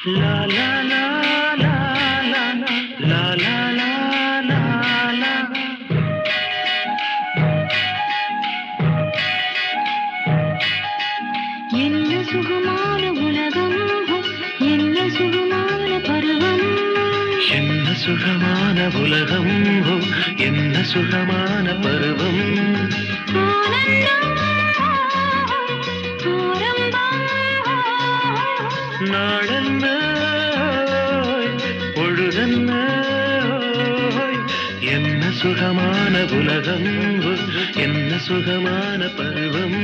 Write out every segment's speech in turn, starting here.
லா லா லா லா லா லா லா லா லா லா. என்ன சுகமான உலகம், என்ன சுகமான பருவம், என்ன சுகமான உலகம், என்ன சுகமான பருவம். நாளென்ன பொழுதென்ன, என்ன சுகமான உலகம், என்ன சுகமான பருவம்.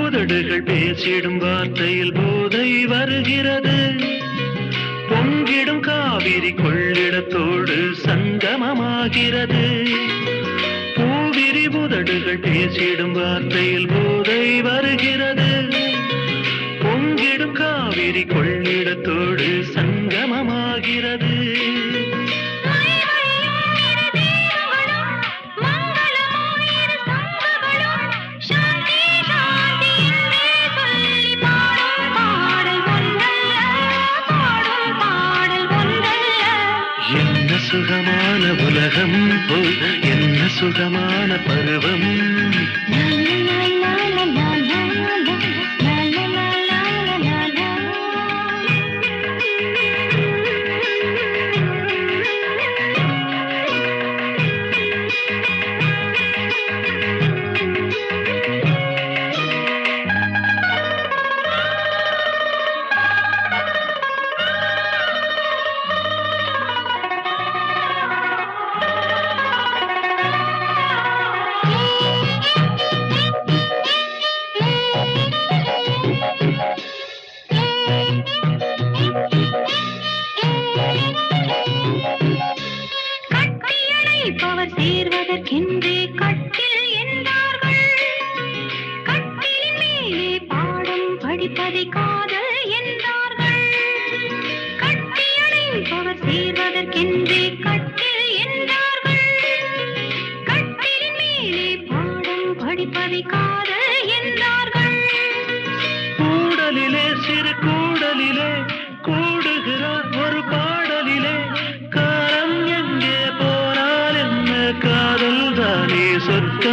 உதடுகள் பேசிடும் வார்த்தையில் போதை வருகிறது. பொங்கிடும் காவிரி கொள்ளிடத்தோடு சங்கமமாகிறது. பூவிரி உதடுகள் பேசிடும் வார்த்தையில் போதை வருகிறது. பொங்கிடும் காவிரி கொள்ளிடத்தோடு சங்கமமாகிறது. என்ன சுகமான உலகம், என்ன சுகமான பருவம். சேர்வதற்கென்றே கட்டில் என்றார்கள். கட்டிலின் மேலே பாடம் படிப்பதை காதல் என்றார்கள். கட்டியணைப்பவர் சேர்வதற்கென்றே கட்டில் என்றார்கள். கட்டிலின் மேலே பாடம் படிப்பதை காதல் என்றார்கள். கூடலிலே சிறு கூடலிலே கூடுகிறார் ஒரு பாடலிலே. காலம் எங்கே போனால் என்ன, காதல் தானே சொற்கள்.